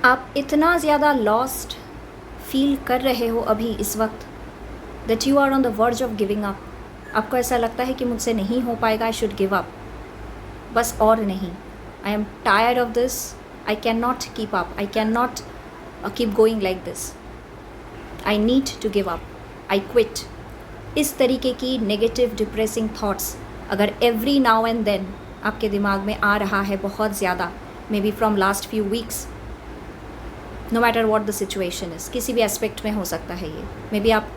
आप इतना ज़्यादा लॉस्ट फील कर रहे हो अभी इस वक्त that you are on the verge of giving up. आपको ऐसा लगता है कि मुझसे नहीं हो पाएगा, आई शुड गिव अप. बस और नहीं. I am tired of this. I cannot keep up. I cannot keep going like this. I need to give up. I quit. इस तरीके की नेगेटिव डिप्रेसिंग थाट्स अगर every now and then आपके दिमाग में आ रहा है बहुत ज़्यादा, maybe from last few weeks, no matter what the situation is, किसी भी एस्पेक्ट में हो सकता है ये. मे बी आप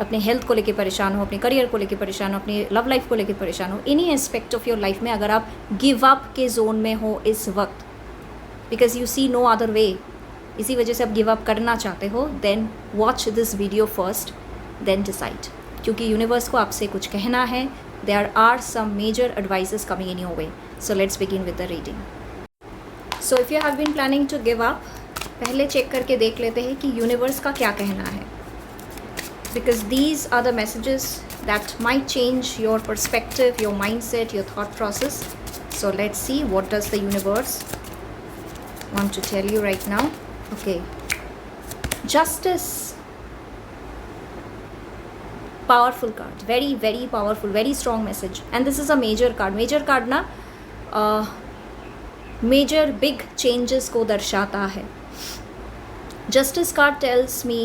अपने हेल्थ को लेके परेशान हो, अपने करियर को लेके परेशान हो, अपनी लव लाइफ को लेके परेशान हो, any aspect of your life में अगर आप गिव अप के जोन में हो इस वक्त, because you see no other way, इसी वजह से आप गिव अप करना चाहते हो, then watch this video first, then decide. क्योंकि यूनिवर्स को आपसे कुछ कहना है. There are some major advices coming in your way. So let's begin with the reading. So if you have been planning to give up, पहले check करके देख लेते हैं कि यूनिवर्स का क्या कहना है. Because these are the messages that might change your perspective, your mindset, your thought process. So let's see what does the universe want to tell you right now. Okay, justice, powerful card, very very powerful, very strong message, and this is a major card. Major card ना major big changes को दर्शाता है. justice card tells me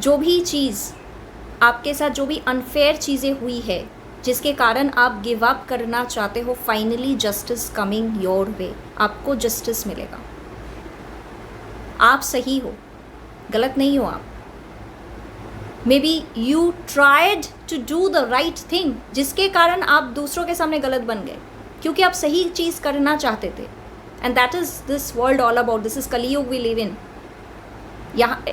जो भी चीज़ आपके साथ, जो भी अनफेयर चीज़ें हुई है जिसके कारण आप गिव अप करना चाहते हो, फाइनली जस्टिस कमिंग योर वे. आपको जस्टिस मिलेगा. आप सही हो, गलत नहीं हो आप. Maybe you tried to do the right thing, जिसके कारण आप दूसरों के सामने गलत बन गए, क्योंकि आप सही चीज़ करना चाहते थे. And that is this world all about. This is Kaliyug we live in. यहाँ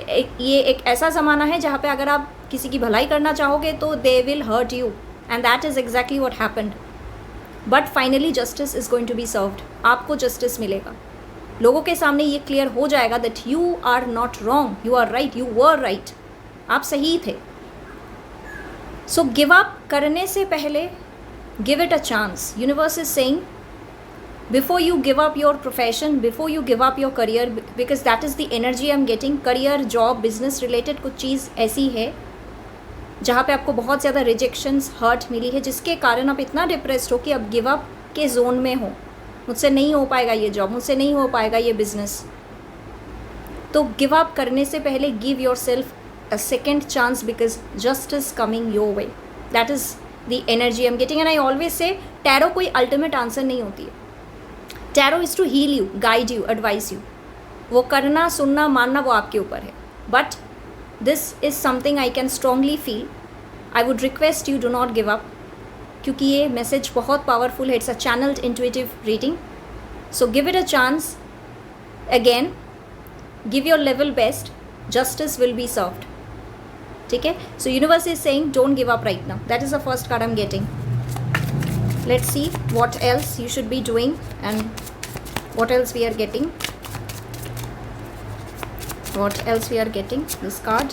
ये एक ऐसा ज़माना है जहाँ पे अगर आप किसी की भलाई करना चाहोगे तो they will hurt you. And that is exactly what happened. But finally justice is going to be served. आपको justice मिलेगा. लोगों के सामने ये क्लियर हो जाएगा that you are not wrong, you are right, you were right. आप सही थे. So give up करने से पहले give it a chance. Universe is saying before you give up your profession, before you give up your career, because that is the energy I'm getting. career, job, business related कुछ चीज़ ऐसी है जहाँ पे आपको बहुत ज़्यादा रिजेक्शंस, हर्ट मिली है, जिसके कारण आप इतना डिप्रेस्ड हो कि अब गिव अप के जोन में हो. मुझसे नहीं हो पाएगा ये जॉब, मुझसे नहीं हो पाएगा ये बिजनेस. तो गिव अप करने से पहले give yourself a second chance, because justice coming your way. That is the energy I am getting. And I always say tarot कोई अल्टीमेट आंसर नहीं होती है. Tarot is to heal you, guide you, advise you. वो करना, सुनना, मानना वो आपके ऊपर है. But this is something I can strongly feel. I would request you do not give up, क्योंकि ये मैसेज बहुत पावरफुल है. It's a channelled intuitive reading. So give it a chance. Again give your level best. Justice will be served. ठीक है. So universe is saying don't give up right now. That is the first card I am getting. Let's see what else you should be doing and what else we are getting. What else we are getting? This card,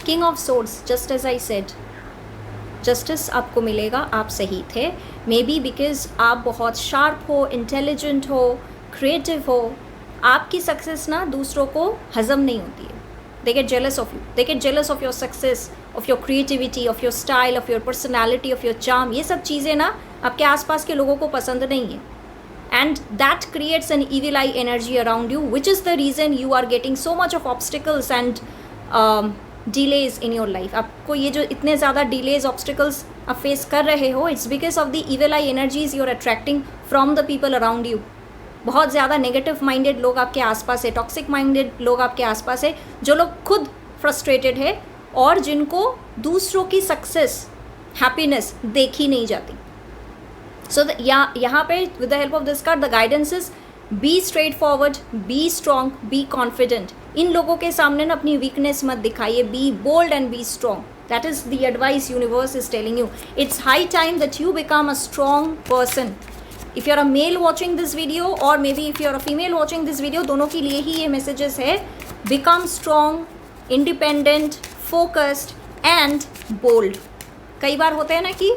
King of Swords. Just as I said, justice आपको मिलेगा. आप सही थे. May be because आप बहुत sharp हो, intelligent हो, creative हो. आपकी सक्सेस ना दूसरों को हजम नहीं होती है. They get jealous of you. They get jealous of your success, of your creativity, of your style, of your personality, of your charm. ये सब चीज़ें ना आपके आसपास के लोगों को पसंद नहीं है. And that creates an evil eye energy around you, which is the reason you are getting so much of obstacles and delays in your life. आपको ये जो इतने ज़्यादा delays, obstacles आप face कर रहे हो, it's because of the evil eye energies you are attracting from the people around you. बहुत ज़्यादा negative minded लोग आपके आसपास है, toxic minded लोग आपके आसपास है, जो लोग खुद frustrated है और जिनको दूसरों की success, happiness देखी नहीं जाती. So यहाँ पे with the help of this card the guidance is be straightforward, be strong, be confident. इन लोगों के सामने ना अपनी weakness मत दिखाइए. Be bold and be strong. That is the advice universe is telling you. It's high time that you become a strong person. If you're a male watching this video or maybe if you're a female watching this video, दोनों के लिए ही ये messages है. Become strong, independent, focused and bold. कई बार होता है ना कि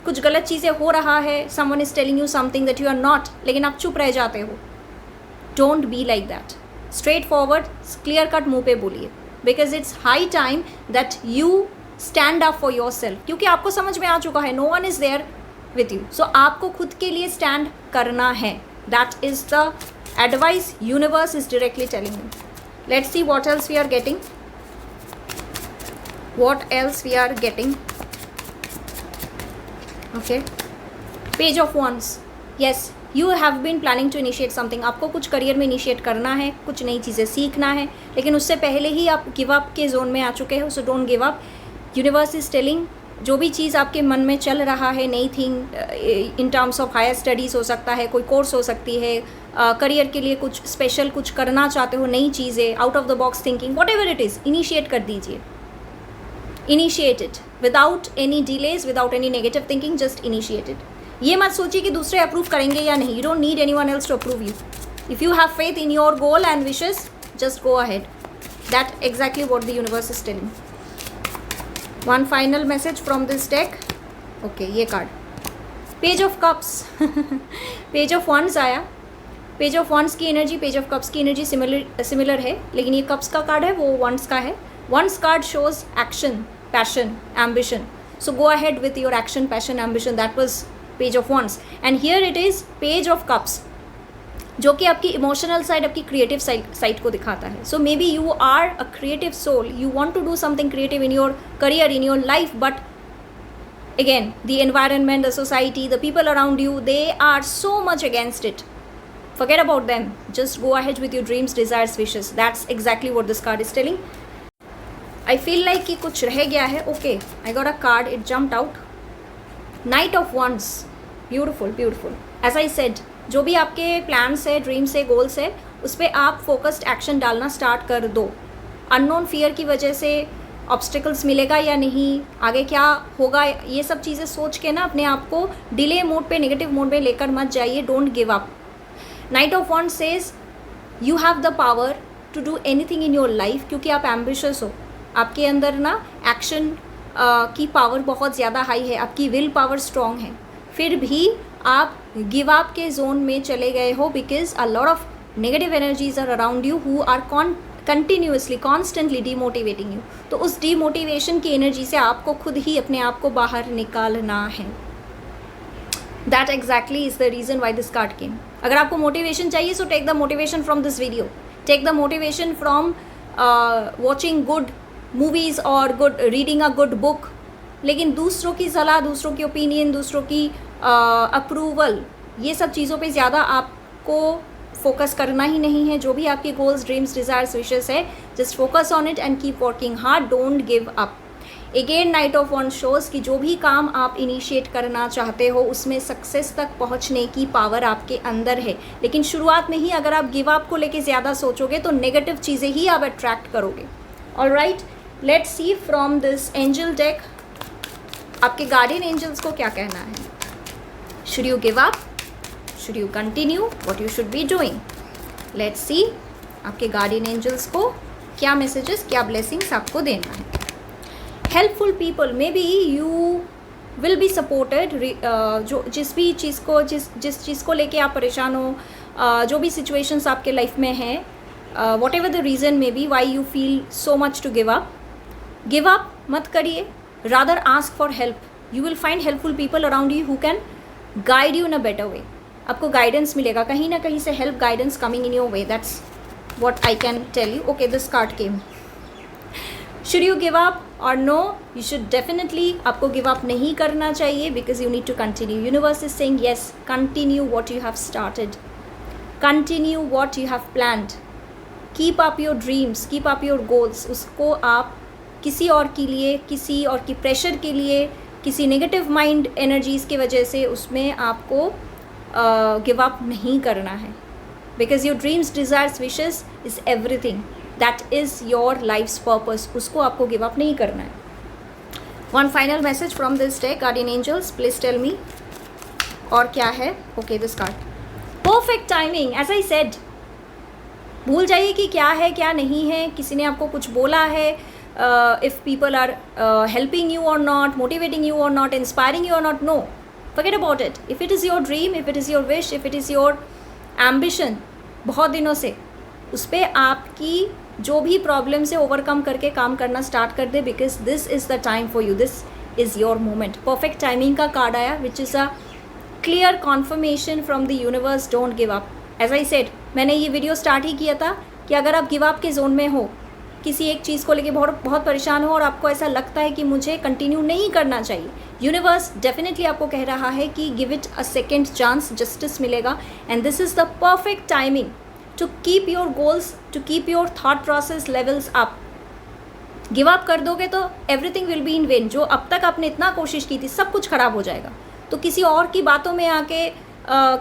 कुछ गलत चीज़ें हो रहा है, someone is telling you something that you are not, लेकिन आप चुप रह जाते हो. Don't be like that. Straightforward, clear cut मुंह पे बोलिए, because it's high time that you stand up for yourself, क्योंकि आपको समझ में आ चुका है no one is there with you, so आपको खुद के लिए स्टैंड करना है. That is the advice universe is directly telling you. Let's see what else we are getting. What else we are getting? Okay, Page of Wands. Yes, you have been planning to initiate something. आपको कुछ career में initiate करना है, कुछ नई चीज़ें सीखना है, लेकिन उससे पहले ही आप गिव अप के जोन में आ चुके हो. So don't give up. Universe is telling, जो भी चीज़ आपके मन में चल रहा है, नई thing in terms of higher studies हो सकता है, कोई कोर्स हो सकती है, करियर के लिए कुछ स्पेशल कुछ करना चाहते हो, नई चीज़ें, out of the box thinking, what ever it is, initiate कर दीजिए. Initiate it without any delays, without any negative thinking, just initiate it. ये मत सोचिए कि दूसरे अप्रूव करेंगे या नहीं. You don't need anyone else to approve you. If you have faith in your goal and wishes, just go ahead. That exactly what the universe is telling. One final message from this deck. Okay, ये card Page of Cups. Page of Wands आया. Page of Wands की energy Page of Cups की energy similar है, लेकिन ये cups का card है, वो Wands का है. Wands card shows action, passion, ambition. So go ahead with your action, passion, ambition. That was Page of Wands. And here it is Page of Cups, जो कि आपकी इमोशनल साइड, आपकी creative side को दिखाता है. So maybe you are a creative soul, you want to do something creative in your career, in your life, but again the environment, the society, the people around you, they are so much against it. Forget about them. Just go ahead with your dreams, desires, wishes. That's exactly what this card is telling. I feel like कि कुछ रह गया है. Okay, I got a card, it jumped out. Knight of Wands. Beautiful, beautiful. As I said, जो भी आपके plans है, dreams है, गोल्स है, उस पर आप फोकस्ड एक्शन डालना स्टार्ट कर दो. अननोन फियर की वजह से ऑब्स्टिकल्स मिलेगा या नहीं, आगे क्या होगा, ये सब चीज़ें सोच के ना अपने आप को डिले मोड पे, नेगेटिव मोड में लेकर मत जाइए. Don't give up. Knight of wands says you have the power to do anything in your life, क्योंकि आप एम्बिशियस हो. आपके अंदर ना एक्शन की पावर बहुत ज़्यादा हाई है, आपकी विल पावर स्ट्रॉन्ग है, फिर भी आप गिव अप के जोन में चले गए हो, because a lot of negative energies are around you who are continuously constantly demotivating you. तो उस डीमोटिवेशन की एनर्जी से आपको खुद ही अपने आप को बाहर निकालना है. That exactly is the reason why this card came. अगर आपको मोटिवेशन चाहिए, so take the motivation from this video, take the motivation from watching good movies और good reading a good book. लेकिन दूसरों की सलाह, दूसरों की ओपिनियन, दूसरों की अप्रूवल, ये सब चीज़ों पे ज़्यादा आपको फोकस करना ही नहीं है. जो भी आपके गोल्स, ड्रीम्स, डिज़ायर्स, विशेस है, just focus on it and keep working hard. Don't give up. Again night of wands shows कि जो भी काम आप इनिशिएट करना चाहते हो, उसमें सक्सेस तक पहुंचने की पावर आपके अंदर है. लेकिन शुरुआत में ही अगर आप गिव अप को लेके ज़्यादा सोचोगे तो नेगेटिव चीज़ें ही आप अट्रैक्ट करोगे. Alright, let's see from this angel deck आपके गार्डियन एंजल्स को क्या कहना है. Should you give up, should you continue, what you should be doing. Let's see आपके गार्डियन एंजल्स को क्या मैसेजेस, क्या ब्लेसिंग्स आपको देना है. Helpful people, may be you will be supported. जो जिस भी चीज़ को जिस चीज़ को लेके आप परेशान हो, जो भी सिचुएशंस आपके लाइफ में हैं, whatever the reason may be why you feel so much to give up मत करिए. rather ask for help. you will find helpful people around you who can guide you in a better way. आपको guidance मिलेगा कहीं ना कहीं से, help, guidance coming in your way. That's what I can tell you. Okay, this card came. Should you give up or no? You should definitely, आपको give up नहीं करना चाहिए, because you need to continue. Universe is saying yes, continue what you have started. Continue what you have planned. Keep up your dreams, keep up your goals. उसको आप किसी और के लिए, किसी और की प्रेशर के लिए, किसी नेगेटिव माइंड एनर्जीज़ की वजह से उसमें आपको गिव अप नहीं करना है. Because your dreams, desires, wishes is everything. That is your life's purpose. उसको आपको गिव अप नहीं करना है. One final message from this deck, guardian angels please tell me. और क्या है? Okay, this card, perfect timing. As I said, भूल जाइए कि क्या है क्या नहीं है. किसी ने आपको कुछ बोला है, if people are helping you और नॉट, मोटिवेटिंग यू और नॉट, इंस्पायरिंग यू और not, no, forget about it. If it is your dream, if it is your wish, if it is your ambition, बहुत दिनों से उस पर आपकी जो भी प्रॉब्लम से ओवरकम करके काम करना स्टार्ट कर दे, because this is the time for you, this is your moment. Perfect timing का कार्ड आया, which is a clear confirmation from the universe, don't give up. As I said, मैंने ये वीडियो स्टार्ट ही किया था कि अगर आप गिव अप के जोन में हो, किसी एक चीज़ को लेके बहुत परेशान हो और आपको ऐसा लगता है कि मुझे कंटिन्यू नहीं करना चाहिए, यूनिवर्स डेफिनेटली आपको कह रहा है कि give it a second chance, justice मिलेगा। And this is the perfect timing to keep your goals, to keep your thought process levels up. Give up कर दोगे तो everything will be in vain. जो अब तक आपने इतना कोशिश की थी, सब कुछ खराब हो जाएगा। तो किसी और की बातों में आके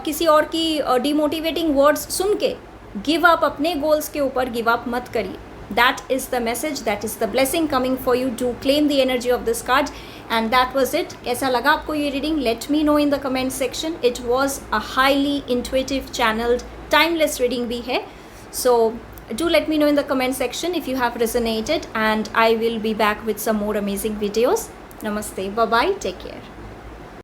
किसी और की डिमोटिवेटिंग वर्ड्स सुन के गिव अप, अपने गोल्स के ऊपर गिव अप मत करिए। That is the message, that is the blessing coming for you to claim the energy of this card. And that was it. कैसा लगा आपको ये reading? Let me know in the comment section. It was a highly intuitive, channeled, timeless reading भी है. So do let me know in the comment section if you have resonated, and I will be back with some more amazing videos. Namaste. Bye bye. Take care.